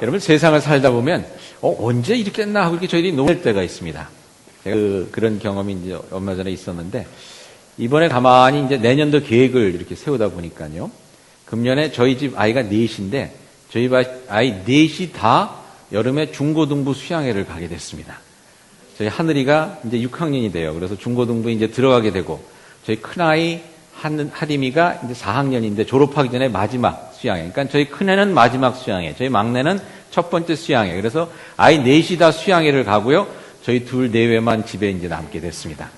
여러분 세상을 살다 보면 언제 이렇게 했나 하고 이렇게 저희들이 놀랄 때가 있습니다. 제가 그런 경험이 이제 얼마 전에 있었는데 이번에 가만히 이제 내년도 계획을 이렇게 세우다 보니까요. 금년에 저희 집 아이가 넷인데 저희 아이 넷이 다 여름에 중고등부 수양회를 가게 됐습니다. 저희 하늘이가 이제 6학년이 돼요. 그래서 중고등부에 이제 들어가게 되고 저희 큰아이 하림이가 이제 4학년인데 졸업하기 전에 마지막 수양회. 그러니까 저희 큰애는 마지막 수양회, 저희 막내는 첫 번째 수양회. 그래서 아이 넷이 다 수양회를 가고요. 저희 둘 내외만 집에 이제 남게 됐습니다.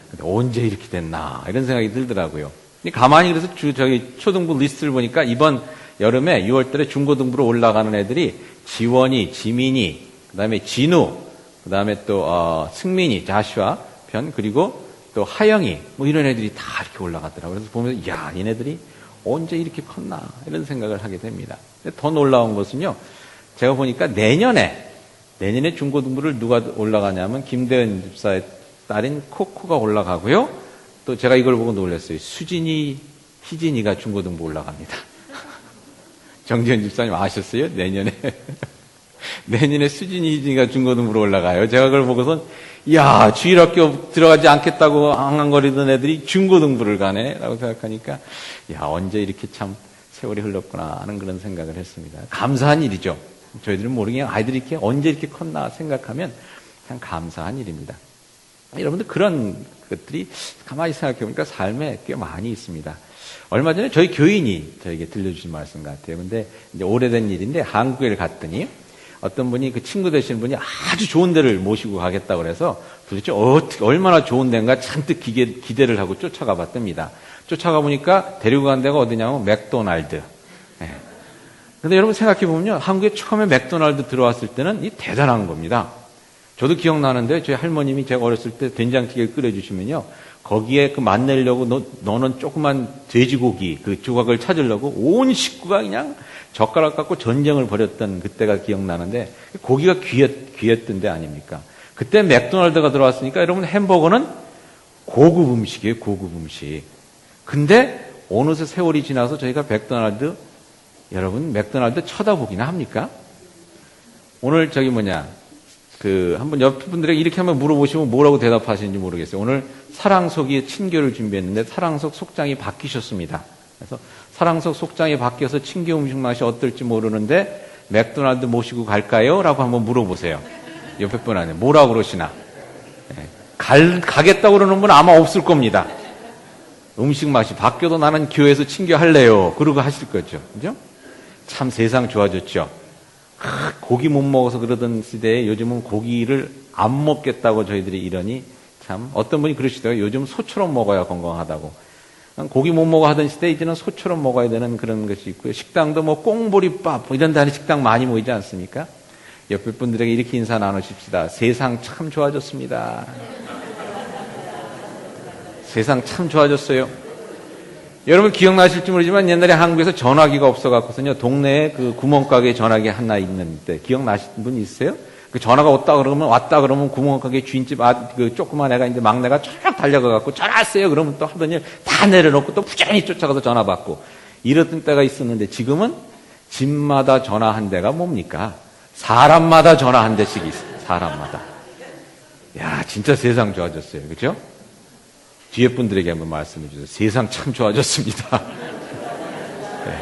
근데 언제 이렇게 됐나 이런 생각이 들더라고요. 가만히 그래서 저희 초등부 리스트를 보니까 이번 여름에 6월달에 중고등부로 올라가는 애들이 지원이, 지민이, 그다음에 진우, 그다음에 또 승민이, 자슈아 편, 그리고 또 하영이 뭐 이런 애들이 다 이렇게 올라가더라고요. 그래서 보면서 야, 얘네들이 언제 이렇게 컸나 이런 생각을 하게 됩니다. 근데 더 놀라운 것은요. 제가 보니까 내년에 중고등부를 누가 올라가냐면 김대현 집사의 딸인 코코가 올라가고요. 또 제가 이걸 보고 놀랐어요. 수진이, 희진이가 중고등부 올라갑니다. 정지현 집사님 아셨어요? 내년에 수진이, 희진이가 중고등부로 올라가요. 제가 그걸 보고선 이야, 주일학교 들어가지 않겠다고 앙앙거리던 애들이 중고등부를 가네 라고 생각하니까 야, 언제 이렇게 참 세월이 흘렀구나 하는 그런 생각을 했습니다. 감사한 일이죠. 저희들은 모르게 아이들이 이렇게 언제 이렇게 컸나 생각하면 참 감사한 일입니다. 여러분들 그런 것들이 가만히 생각해 보니까 삶에 꽤 많이 있습니다. 얼마 전에 저희 교인이 저에게 들려주신 말씀 같아요. 근데 이제 오래된 일인데 한국에 갔더니 어떤 분이 그 친구 되시는 분이 아주 좋은 데를 모시고 가겠다고 그래서 도대체 얼마나 좋은 데인가 잔뜩 기대를 하고 쫓아가 봤답니다. 쫓아가 보니까 데리고 간 데가 어디냐면 맥도날드. 네. 근데 여러분 생각해 보면요. 한국에 처음에 맥도날드 들어왔을 때는 이 대단한 겁니다. 저도 기억나는데 저희 할머님이 제가 어렸을 때 된장찌개를 끓여주시면요. 거기에 그 맛내려고 너는 조그만 돼지고기 그 조각을 찾으려고 온 식구가 그냥 젓가락 갖고 전쟁을 벌였던 그때가 기억나는데 고기가 귀했던 데 아닙니까? 그때 맥도날드가 들어왔으니까 여러분 햄버거는 고급 음식이에요. 고급 음식. 근데 어느새 세월이 지나서 저희가 여러분 맥도날드 쳐다보기나 합니까? 오늘 한번 옆 분들에게 이렇게 한번 물어보시면 뭐라고 대답하시는지 모르겠어요. 오늘 사랑석이 친교를 준비했는데 사랑석 속장이 바뀌셨습니다. 그래서 사랑석 속장이 바뀌어서 친교 음식 맛이 어떨지 모르는데 맥도날드 모시고 갈까요? 라고 한번 물어보세요. 옆에 분한테 뭐라고 그러시나? 가겠다고 그러는 분은 아마 없을 겁니다. 음식 맛이 바뀌어도 나는 교회에서 친교할래요. 그러고 하실 거죠. 그죠? 참 세상 좋아졌죠. 고기 못 먹어서 그러던 시대에 요즘은 고기를 안 먹겠다고 저희들이 이러니 참 어떤 분이 그러시더라고요. 요즘 소처럼 먹어야 건강하다고. 고기 못 먹어 하던 시대에 이제는 소처럼 먹어야 되는 그런 것이 있고요. 식당도 뭐 꽁보리밥 이런 데 하는 식당 많이 모이지 않습니까? 옆에 분들에게 이렇게 인사 나누십시다. 세상 참 좋아졌습니다. 세상 참 좋아졌어요. 여러분 기억나실지 모르지만 옛날에 한국에서 전화기가 없어갖고서요. 동네에 그 구멍가게 전화기 하나 있는데 기억나시는 분 있어요? 그 전화가 왔다 그러면 구멍가게 주인집 그 조그만 애가 이제 막내가 쭉 달려가갖고 전화 왔어요. 그러면 또 하던 일 다 내려놓고 또 부지런히 쫓아가서 전화 받고 이랬던 때가 있었는데 지금은 집마다 전화 한 대가 뭡니까? 사람마다 전화 한 대씩 있어요. 사람마다. 야, 진짜 세상 좋아졌어요. 그죠? 뒤에 분들에게 한번 말씀해 주세요. 세상 참 좋아졌습니다. 네.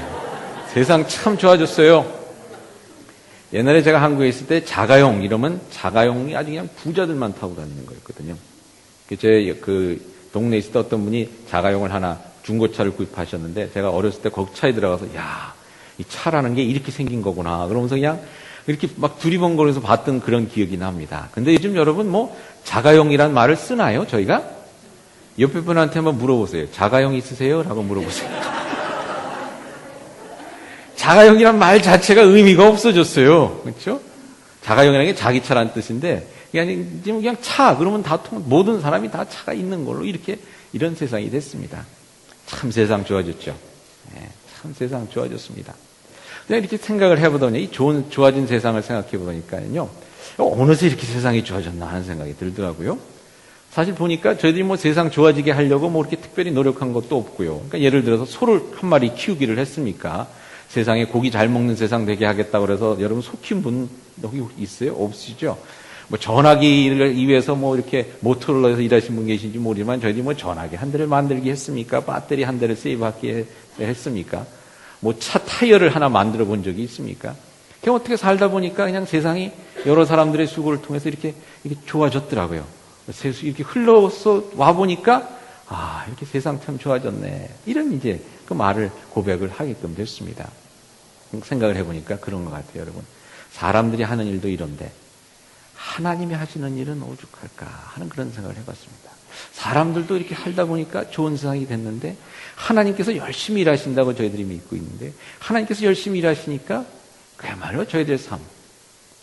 세상 참 좋아졌어요. 옛날에 제가 한국에 있을 때 자가용 이러면 자가용이 아주 그냥 부자들만 타고 다니는 거였거든요. 제 동네에 있을 때 어떤 분이 자가용을 하나 중고차를 구입하셨는데 제가 어렸을 때 거기 차에 들어가서 야, 이 차라는 게 이렇게 생긴 거구나. 그러면서 그냥 이렇게 막 두리번거려서 봤던 그런 기억이 납니다. 근데 요즘 여러분 뭐 자가용이란 말을 쓰나요? 저희가? 옆에 분한테 한번 물어보세요. 자가용 있으세요? 라고 물어보세요. 자가용이란 말 자체가 의미가 없어졌어요. 그렇죠? 자가용이라는 게 자기 차라는 뜻인데 그냥 차 그러면 모든 사람이 다 차가 있는 걸로 이런 세상이 됐습니다. 참 세상 좋아졌죠. 네, 참 세상 좋아졌습니다. 그냥 이렇게 생각을 해보더니 이 좋아진 세상을 생각해 보니까요. 어느새 이렇게 세상이 좋아졌나 하는 생각이 들더라고요. 사실 보니까 저희들이 뭐 세상 좋아지게 하려고 뭐 이렇게 특별히 노력한 것도 없고요. 그러니까 예를 들어서 소를 한 마리 키우기를 했습니까? 세상에 고기 잘 먹는 세상 되게 하겠다고 그래서 여러분 속힌 분 여기 있어요? 없으시죠? 뭐 전화기를 위해서 뭐 이렇게 모토로라에서 일하신 분 계신지 모르지만 저희들이 뭐 전화기 한 대를 만들기 했습니까? 배터리 한 대를 세이브하기 했습니까? 뭐 차 타이어를 하나 만들어 본 적이 있습니까? 그냥 어떻게 살다 보니까 그냥 세상이 여러 사람들의 수고를 통해서 이렇게 좋아졌더라고요. 이렇게 흘러서 와 보니까 아, 이렇게 세상 참 좋아졌네. 이런 이제 그 말을 고백을 하게끔 됐습니다. 생각을 해보니까 그런 것 같아요, 여러분. 사람들이 하는 일도 이런데 하나님이 하시는 일은 오죽할까 하는 그런 생각을 해봤습니다. 사람들도 이렇게 살다 보니까 좋은 세상이 됐는데 하나님께서 열심히 일하신다고 저희들이 믿고 있는데 하나님께서 열심히 일하시니까 그야말로 저희들의 삶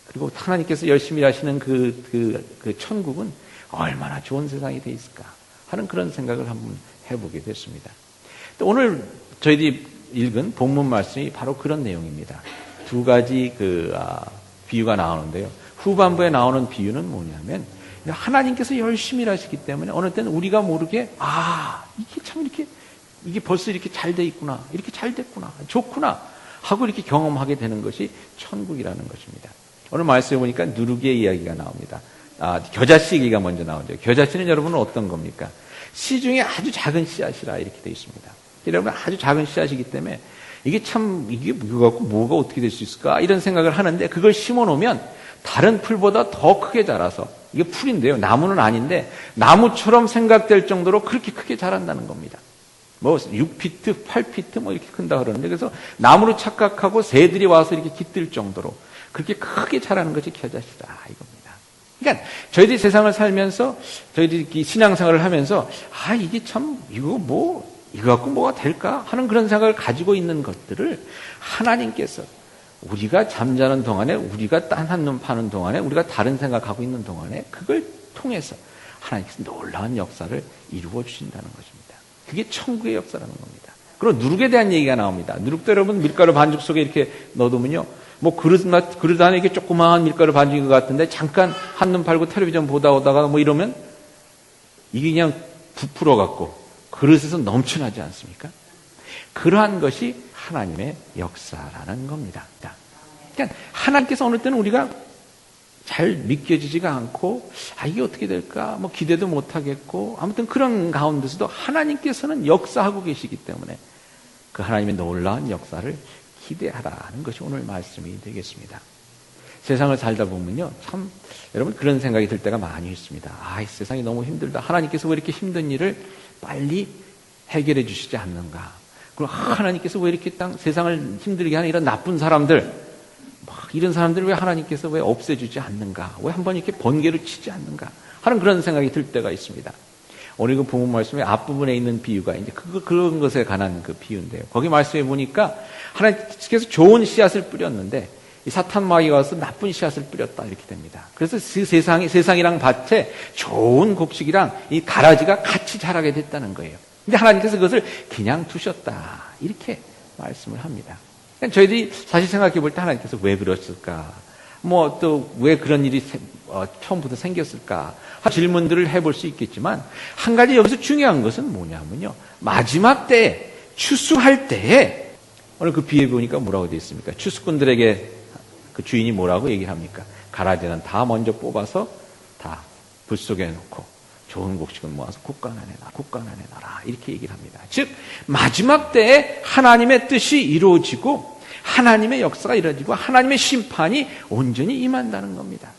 그리고 하나님께서 열심히 일하시는 그 천국은 얼마나 좋은 세상이 돼 있을까 하는 그런 생각을 한번 해보게 됐습니다. 또 오늘 저희들이 읽은 본문 말씀이 바로 그런 내용입니다. 두 가지 비유가 나오는데요. 후반부에 나오는 비유는 뭐냐면 하나님께서 열심히 일하시기 때문에 어느 때는 우리가 모르게 이게 참 이게 벌써 이렇게 잘 돼 있구나, 이렇게 잘 됐구나, 좋구나 하고 이렇게 경험하게 되는 것이 천국이라는 것입니다. 오늘 말씀해 보니까 누룩의 이야기가 나옵니다. 겨자씨 얘기가 먼저 나오죠. 겨자씨는 여러분은 어떤 겁니까? 씨 중에 아주 작은 씨앗이라 이렇게 되어 있습니다. 여러분 아주 작은 씨앗이기 때문에 이게 이거 갖고 뭐가 어떻게 될 수 있을까 이런 생각을 하는데 그걸 심어 놓으면 다른 풀보다 더 크게 자라서 이게 풀인데요. 나무는 아닌데 나무처럼 생각될 정도로 그렇게 크게 자란다는 겁니다. 뭐 6피트, 8피트 뭐 이렇게 큰다 그러는데 그래서 나무로 착각하고 새들이 와서 이렇게 깃들 정도로 그렇게 크게 자라는 것이 겨자씨다 이겁니다. 그러니까 저희들이 세상을 살면서 저희들이 신앙생활을 하면서 이게 참 이거 갖고 뭐가 될까 하는 그런 생각을 가지고 있는 것들을 하나님께서 우리가 잠자는 동안에 우리가 딴 한눈 파는 동안에 우리가 다른 생각하고 있는 동안에 그걸 통해서 하나님께서 놀라운 역사를 이루어 주신다는 것입니다. 그게 천국의 역사라는 겁니다. 그리고 누룩에 대한 얘기가 나옵니다. 누룩도 여러분 밀가루 반죽 속에 이렇게 넣어두면요. 뭐 그릇 안에 이게 조그마한 밀가루 반죽인 것 같은데 잠깐 한눈 팔고 텔레비전 보다 오다가 뭐 이러면 이게 그냥 부풀어 갖고 그릇에서 넘쳐나지 않습니까? 그러한 것이 하나님의 역사라는 겁니다. 그러니까 하나님께서 어느 때는 우리가 잘 믿겨지지가 않고 이게 어떻게 될까 뭐 기대도 못하겠고 아무튼 그런 가운데서도 하나님께서는 역사하고 계시기 때문에 그 하나님의 놀라운 역사를 기대하라는 것이 오늘 말씀이 되겠습니다. 세상을 살다 보면요 참 여러분 그런 생각이 들 때가 많이 있습니다. 이 세상이 너무 힘들다. 하나님께서 왜 이렇게 힘든 일을 빨리 해결해 주시지 않는가. 그리고 하나님께서 왜 이렇게 세상을 힘들게 하는 이런 나쁜 사람들 이런 사람들을 왜 하나님께서 왜 없애주지 않는가? 왜 한번 이렇게 번개를 치지 않는가? 하는 그런 생각이 들 때가 있습니다. 오늘 그 본문 말씀의 앞부분에 있는 비유가 이제 그런 것에 관한 그 비유인데요. 거기 말씀해 보니까 하나님께서 좋은 씨앗을 뿌렸는데 이 사탄 마귀가 와서 나쁜 씨앗을 뿌렸다 이렇게 됩니다. 그래서 그 세상이랑 밭에 좋은 곡식이랑 이 가라지가 같이 자라게 됐다는 거예요. 근데 하나님께서 그것을 그냥 두셨다 이렇게 말씀을 합니다. 저희들이 사실 생각해 볼 때 하나님께서 왜 그러실까? 뭐 또 왜 그런 일이 처음부터 생겼을까? 질문들을 해볼 수 있겠지만 한 가지 여기서 중요한 것은 뭐냐면요. 마지막 때에 추수할 때에 오늘 그 비유에 보니까 뭐라고 되어 있습니까? 추수꾼들에게 그 주인이 뭐라고 얘기를 합니까? 가라지는 다 먼저 뽑아서 다 불 속에 놓고 좋은 곡식은 모아서 국간 안에 놔라 이렇게 얘기를 합니다. 즉 마지막 때에 하나님의 뜻이 이루어지고 하나님의 역사가 이루어지고 하나님의 심판이 온전히 임한다는 겁니다.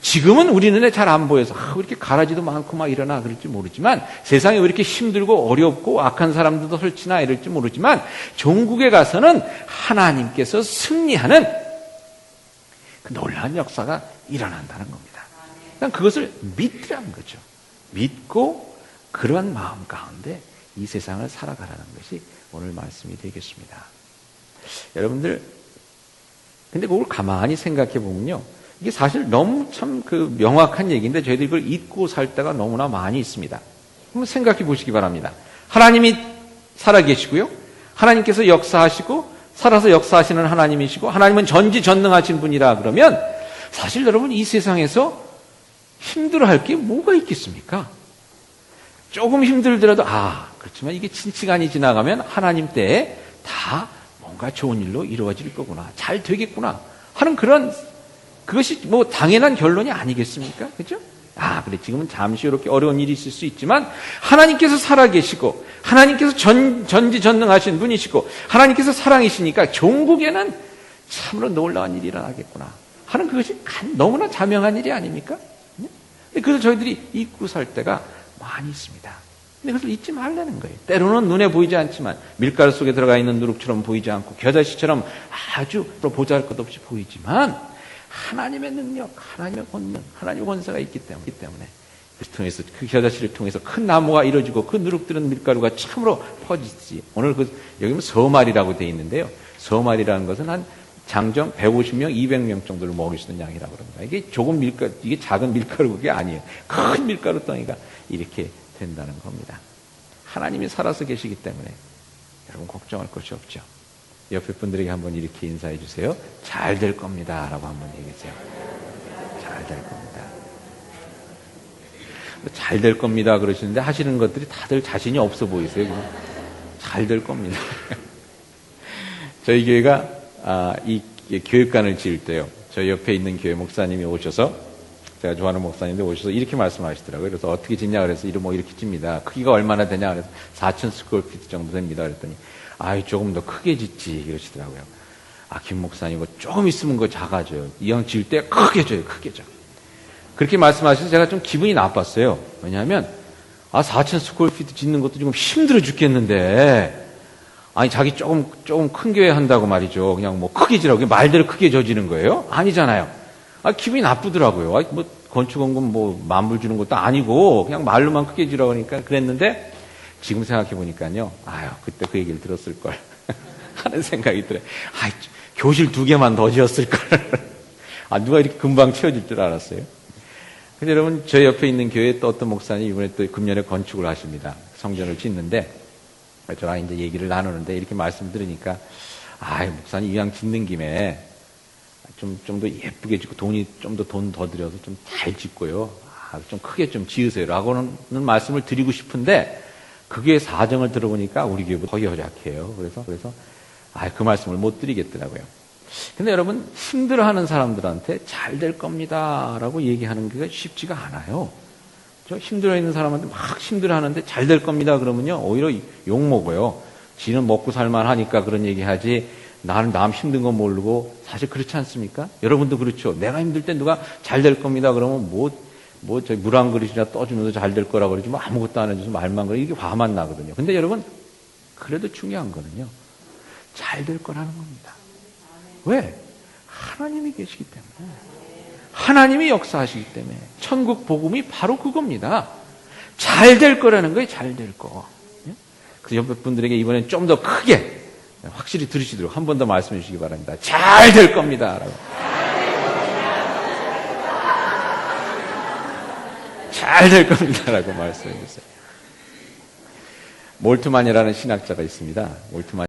지금은 우리 눈에 잘 안 보여서 왜 이렇게 가라지도 많고 막 일어나 그럴지 모르지만 세상에 왜 이렇게 힘들고 어렵고 악한 사람들도 설치나 이럴지 모르지만 종국에 가서는 하나님께서 승리하는 그 놀라운 역사가 일어난다는 겁니다. 그러니까 그것을 믿으라는 거죠. 믿고 그러한 마음 가운데 이 세상을 살아가라는 것이 오늘 말씀이 되겠습니다. 여러분들 근데 그걸 가만히 생각해 보면요 이게 사실 너무 참 그 명확한 얘기인데 저희들이 그걸 잊고 살 때가 너무나 많이 있습니다. 한번 생각해 보시기 바랍니다. 하나님이 살아계시고요 하나님께서 역사하시고 살아서 역사하시는 하나님이시고 하나님은 전지전능하신 분이라 그러면 사실 여러분 이 세상에서 힘들어할 게 뭐가 있겠습니까? 조금 힘들더라도 그렇지만 이게 시간이 지나가면 하나님 때에 다 뭔가 좋은 일로 이루어질 거구나. 잘 되겠구나. 하는 그런, 그것이 뭐 당연한 결론이 아니겠습니까? 그죠? 그래. 지금은 잠시 이렇게 어려운 일이 있을 수 있지만, 하나님께서 살아계시고, 하나님께서 전지전능하신 분이시고, 하나님께서 사랑이시니까 종국에는 참으로 놀라운 일이 일어나겠구나. 하는 그것이 너무나 자명한 일이 아닙니까? 그래서 저희들이 잊고 살 때가 많이 있습니다. 근데 그것을 잊지 말라는 거예요. 때로는 눈에 보이지 않지만 밀가루 속에 들어가 있는 누룩처럼 보이지 않고 겨자씨처럼 아주 보잘것없이 보이지만 하나님의 능력, 하나님의 권능, 하나님의 권세가 있기 때문에 통해서 그 겨자씨를 통해서 큰 나무가 이루어지고 그 누룩들은 밀가루가 참으로 퍼지지. 오늘 여기 서말이라고 되어 있는데요. 서말이라는 것은 한 장정 150명, 200명 정도를 먹을 수 있는 양이라고 합니다. 이게 작은 밀가루 그게 아니에요. 큰 밀가루 덩이가 이렇게 된다는 겁니다. 하나님이 살아서 계시기 때문에 여러분 걱정할 것이 없죠. 옆에 분들에게 한번 이렇게 인사해 주세요. 잘 될 겁니다. 라고 한번 얘기해 주세요. 잘 될 겁니다. 잘 될 겁니다. 그러시는데 하시는 것들이 다들 자신이 없어 보이세요. 잘 될 겁니다. 저희 교회가 이 교육관을 지을 때요. 저희 옆에 있는 교회 목사님이 오셔서, 제가 좋아하는 목사님인데 오셔서 이렇게 말씀하시더라고요. 그래서 어떻게 짓냐 그래서 이렇게 짓니다. 크기가 얼마나 되냐 그래서 4,000 스퀘어피트 정도 됩니다. 그랬더니 조금 더 크게 짓지 이러시더라고요. 김 목사님 이거 조금 있으면 그거 작아져요. 이왕 지을 때 크게 져요. 크게 져. 그렇게 말씀하셔서 제가 좀 기분이 나빴어요. 왜냐하면 4,000 스퀘어피트 짓는 것도 지금 힘들어 죽겠는데 자기 조금 큰 교회 한다고 말이죠. 그냥 뭐 크게 지라고 말대로 크게 져지는 거예요? 아니잖아요. 기분이 나쁘더라고요. 건축원금 만불 주는 것도 아니고 그냥 말로만 크게 지라고 하니까 그랬는데 지금 생각해 보니까요. 그때 그 얘기를 들었을 걸 하는 생각이 들어요. 교실 2개만 더 지었을 걸. 누가 이렇게 금방 채워질 줄 알았어요. 근데 여러분 저희 옆에 있는 교회에 또 어떤 목사님이 이번에 또 금년에 건축을 하십니다. 성전을 짓는데 저랑 이제 얘기를 나누는데 이렇게 말씀 들으니까 목사님 이왕 짓는 김에 좀 더 예쁘게 짓고 좀 더 돈 더 들여서 좀 잘 짓고요. 좀 크게 좀 지으세요. 라고는 말씀을 드리고 싶은데 그게 사정을 들어보니까 우리 교회보다 더 여작해요. 그래서 그 말씀을 못 드리겠더라고요. 근데 여러분 힘들어하는 사람들한테 잘 될 겁니다. 라고 얘기하는 게 쉽지가 않아요. 힘들어 있는 사람한테 막 힘들어하는데 잘 될 겁니다. 그러면요 오히려 욕 먹어요. 지는 먹고 살만 하니까 그런 얘기하지. 나는 남 힘든 거 모르고 사실 그렇지 않습니까? 여러분도 그렇죠. 내가 힘들 때 누가 잘 될 겁니다. 그러면 물 한 그릇이나 떠주면서 잘 될 거라고 그러지 아무것도 안 해줘서 말만 그래. 이게 화만 나거든요. 근데 여러분 그래도 중요한 거는요 잘 될 거라는 겁니다. 왜? 하나님이 계시기 때문에. 하나님이 역사하시기 때문에 천국 복음이 바로 그겁니다. 잘 될 거라는 거예요. 잘 될 거. 그래서 옆에 분들에게 이번엔 좀 더 크게 확실히 들으시도록 한 번 더 말씀해 주시기 바랍니다. 잘 될 겁니다. 라고. 잘 될 겁니다. 라고 말씀해 주세요. 몰트만이라는 신학자가 있습니다. 몰트만